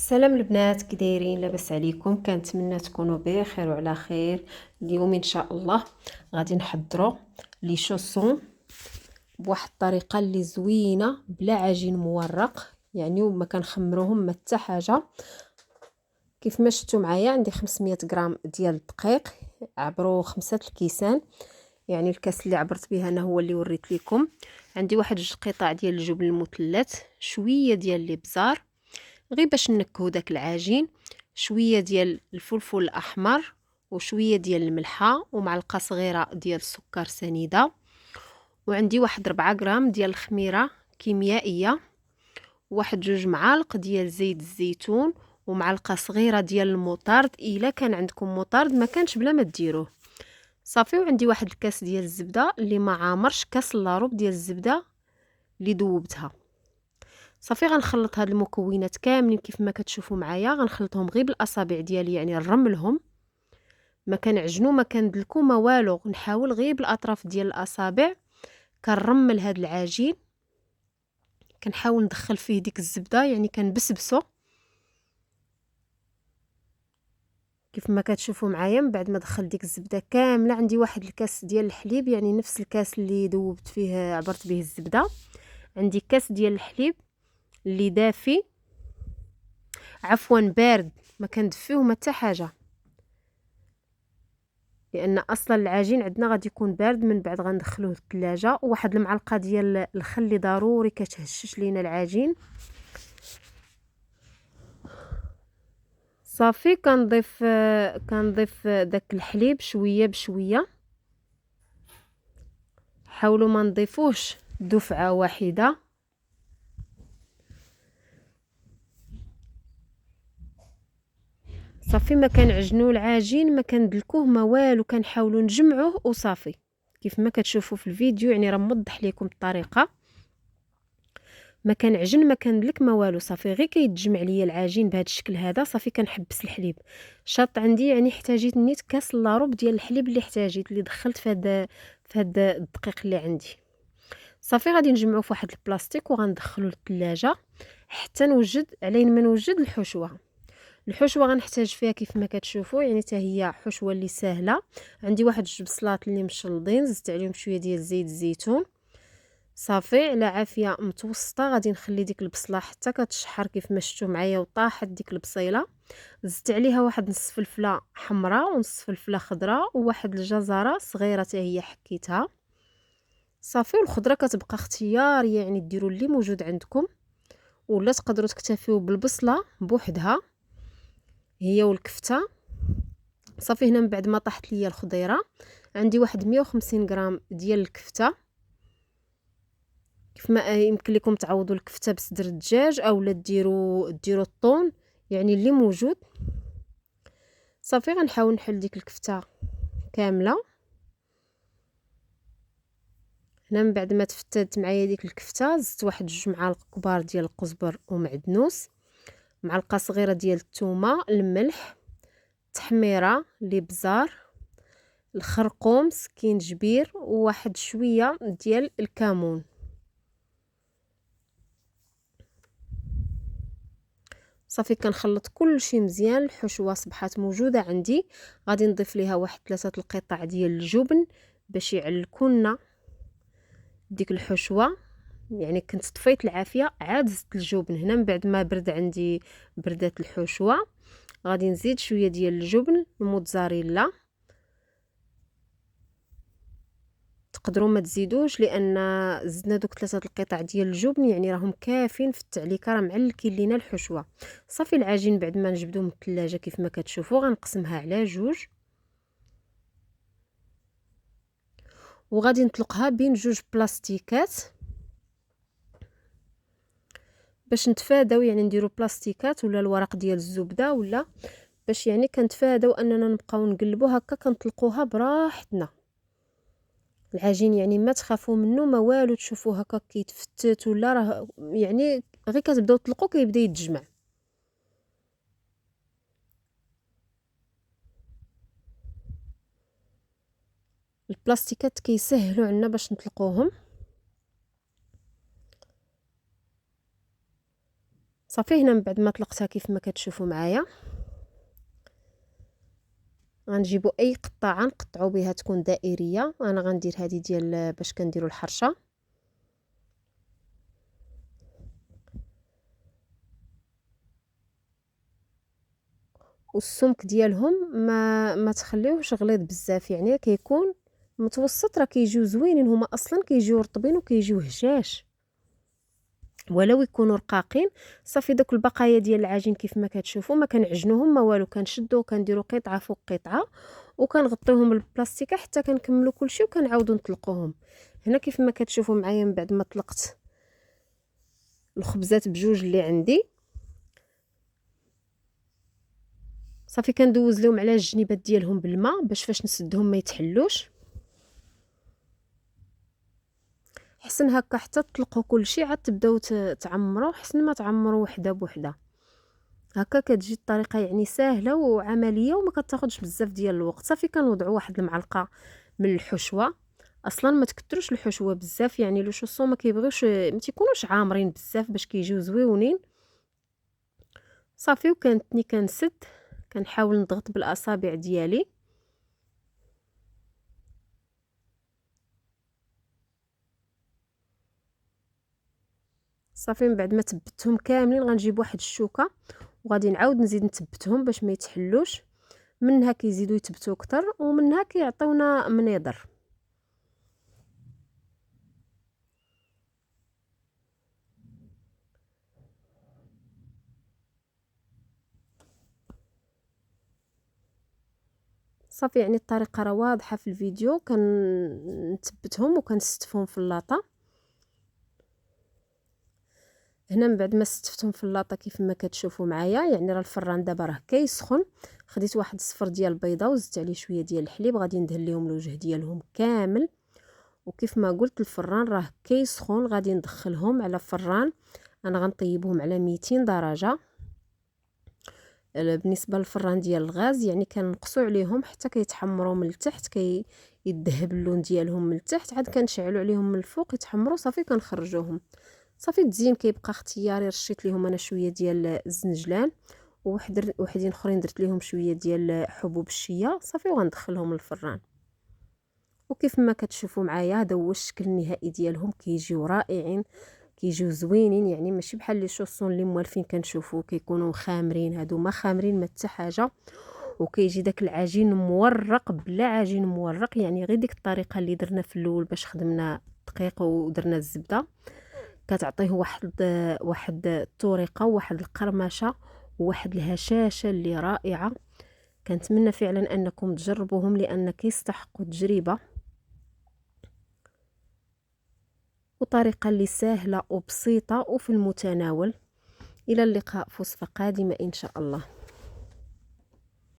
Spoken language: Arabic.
سلام البنات، كي دايرين؟ لاباس عليكم؟ كنتمنى تكونوا بخير وعلى خير. اليوم ان شاء الله غادي نحضروا لي شوسون بواحد الطريقه اللي زوينه بلا عجين مورق، يعني وما كنخمروهم ما حتى حاجه. كيف ما شفتوا معايا عندي 500 غرام ديال الدقيق عبروا 5 الكيسان، يعني الكاس اللي عبرت به انا هو اللي وريت لكم. عندي واحد 2 قطع ديال الجبن المثلث، شويه ديال الابزار غير باش نكهو داك العجين، شويه ديال الفلفل الاحمر وشويه ديال الملحه ومعلقه صغيره ديال السكر سنيده، وعندي واحد 4 غرام ديال الخميره كيميائيه، واحد 2 معالق ديال زيت الزيتون، ومعلقه صغيره ديال المطارد الا كان عندكم مطارد، ما كانش بلا ما ديروه صافي. وعندي واحد الكاس ديال الزبده اللي ما عامرش، كاس لاروب ديال الزبده اللي ذوبتها صافي. غنخلط هاد المكونات كاملين كيف ما كتشوفوا معايا، غنخلطهم غير بالاصابع ديالي، يعني نرملهم، ما كنعجنو ما كندلكو ما والو، نحاول غير بالاطراف ديال الاصابع كنرمل هاد العجين، كنحاول ندخل فيه ديك الزبده، يعني كنبسبسو كيف ما كتشوفوا معايا. من بعد ما دخل ديك الزبده كامله، عندي واحد الكاس ديال الحليب، يعني نفس الكاس اللي ذوبت فيه عبرت به الزبده، عندي كاس ديال الحليب اللي دافي، عفوا بارد، ما كندفيوه ما حتى حاجه، لان اصلا العجين عندنا غادي يكون بارد. من بعد غندخلوه للثلاجه. وواحد المعلقه ديال الخل اللي ضروري كتهشش لينا العجين صافي. كنضيف داك الحليب شويه بشويه، حاولوا ما نضيفوش دفعه واحده. صافي ما كنعجنوا العجين، ما كندلكوه ما والو، كنحاولوا نجمعوه وصافي. كيف ما كتشوفوا في الفيديو، يعني راه موضح لكم الطريقه، ما كنعجن ما كندلك ما والو صافي. غير كيتجمع ليا العجين بهذا الشكل هذا صافي، كنحبس الحليب. شاط عندي يعني احتاجيت نيت كاس لاروب ديال الحليب اللي احتاجيت، اللي دخلت في هاد الدقيق اللي عندي صافي. غادي نجمعو في واحد البلاستيك وغندخلو للثلاجه حتى نوجد علين ما نوجد الحشوه غنحتاج فيها كيف ما كتشوفوا، يعني حتى هي حشوه اللي سهله. عندي واحد 2 بصلات اللي مشلضين، زدت عليهم شويه ديال زيت الزيتون صافي على عافيه متوسطه. غادي نخلي ديك البصله حتى كتشحر كيف ما شفتوا معايا وطاحت ديك البصيله. زدت عليها واحد نص فلفله حمراء ونص فلفله خضراء وواحد الجزره صغيره حتى هي حكيتها صافي. والخضره كتبقى اختياريه، يعني ديروا اللي موجود عندكم، ولا تقدروا تكتفيوا بالبصله بوحدها هي والكفته صافي. هنا من بعد ما طاحت ليا الخضيره، عندي واحد 150 غرام ديال الكفته. كيف ما يمكن لكم تعوضوا الكفته بصدر الدجاج او لا ديروا الطون، يعني اللي موجود صافي. غنحاول نحل ديك الكفته كامله. هنا من بعد ما تفتدت معايا ديك الكفته، زدت واحد 2 معالق كبار ديال القزبر ومعدنوس، معلقه صغيره ديال الثومه، الملح، التحميره، الابزار، الخرقوم، سكينجبير، وواحد شويه ديال الكمون صافي. كنخلط كل شيء مزيان. الحشوه صبحات موجوده عندي، غادي نضيف ليها واحد 3 القطع ديال الجبن باش يعلكونا ديك الحشوه. يعني كنت طفيت العافيه عاد زدت الجبن. هنا من بعد ما برد عندي بردات الحشوه، غادي نزيد شويه ديال الجبن الموتزاريلا. تقدروا ما تزيدوش، لان زدنا دوك 3 القطع ديال الجبن، يعني راهم كافيين في التعليكه، راه معلكين لينا الحشوه صافي. العجين بعد ما نجبدوه من الثلاجه كيف ما كتشوفوا غنقسمها على 2، وغادي نطلقها بين 2 بلاستيكات باش نتفاداو، يعني نديرو بلاستيكات ولا الورق ديال الزبده، ولا باش يعني كنتفاداو اننا نبقاو نقلبو هكا، كنطلقوها براحتنا. العجين يعني ما تخافوا منه ما والو، تشوفوه هكا كيتفتت ولا راه يعني غير كتبداو تطلقوا كيبدا يتجمع. البلاستيكات كيسهلوا عنا باش نطلقوهم صافي هنا من بعد ما طلقتها كيف ما كتشوفوا معايا غنجيبوا اي قطعه نقطعوا بها تكون دائريه. انا غندير هذه ديال باش كنديروا الحرشه. والسمك ديالهم ما تخليوهش غليظ بزاف، يعني كيكون متوسط. راه كيجيو زوينين هما اصلا، كيجيو رطبين وكيجيو هشاش ولو يكونوا رقاقين. صافي داك البقايا ديال العجين كيف ما كتشوفوا ما كنعجنوهم ما والو، كنشدو وكنديروا قطعه فوق قطعه وكنغطيوهم بالبلاستيكه حتى كنكملوا كلشي وكنعاودوا نطلقوهم. هنا كيف ما كتشوفوا معايا من بعد ما طلقت الخبزات بجوج اللي عندي، صافي كندوز لهم على الجنيبات ديالهم بالماء باش فاش نسدهم ما يتحلوش. حسن هكا حتى تطلقوا كلشي عاد تبداو تعمروا، حسن ما تعمروا وحده بوحده. هكا كتجي الطريقه يعني سهله وعمليه وما كتاخذش بزاف ديال الوقت. صافي كنوضعوا واحد المعلقه من الحشوه، اصلا ما تكثروش الحشوه بزاف، يعني لو شوسون ما كيبغيوش ما تيكونوش عامرين بزاف باش كيجيو زويونين. صافي وكنتني كنسد، كنحاول نضغط بالاصابع ديالي. صافي من بعد ما تبتهم كاملين غنجيب واحد الشوكه وغادي نعاود نزيد نثبتهم باش ما يتحلوش. منها كيزيدوا يثبتوا اكثر ومنها كيعطيونا منيضر. صافي يعني الطريقه راه واضحه في الفيديو. كنثبتهم وكنستفهم في اللاطه. هنا من بعد ما استفتهم في اللاطه كيف ما كتشوفوا معايا، يعني راه الفران دابا راه كيسخن. خديت واحد صفر ديال البيضه وزدت عليه شويه ديال الحليب، غادي ندهن لهم الوجه ديالهم كامل. وكيف ما قلت الفران راه كيسخن، غادي ندخلهم على فران انا غنطيبهم على 200 درجه. بالنسبه للفران ديال الغاز يعني كنقصوا عليهم حتى كيتحمروا من التحت، يذهب اللون ديالهم من التحت، عاد كنشعلوا عليهم من الفوق يتحمروا. صافي كنخرجوهم. صافي التزيين كيبقى اختياري. رشيت ليهم انا شويه ديال الزنجلان وحدين اخرين درت ليهم شويه ديال حبوب الشيا. صافي وغندخلهم للفران. وكيف ما كتشوفوا معايا هذا هو الشكل النهائي ديالهم. كيجيو رائعين، كيجيو زوينين، يعني ماشي بحال لي شوسون اللي موالفين كنشوفوا كيكونوا خامرين. هادو ما خامرين ما حتى حاجه. وكيجي داك العجين مورق بلا عجين مورق، يعني غير ديك الطريقه اللي درنا في الاول باش خدمنا الدقيق ودرنا الزبده كتعطيه واحد الطريقه وواحد القرمشه وواحد الهشاشه اللي رائعه. كنتمنى فعلا انكم تجربوهم لان كيستحقوا التجربه، وطريقه اللي سهله وبسيطه وفي المتناول. الى اللقاء في وصفه قادمه ان شاء الله.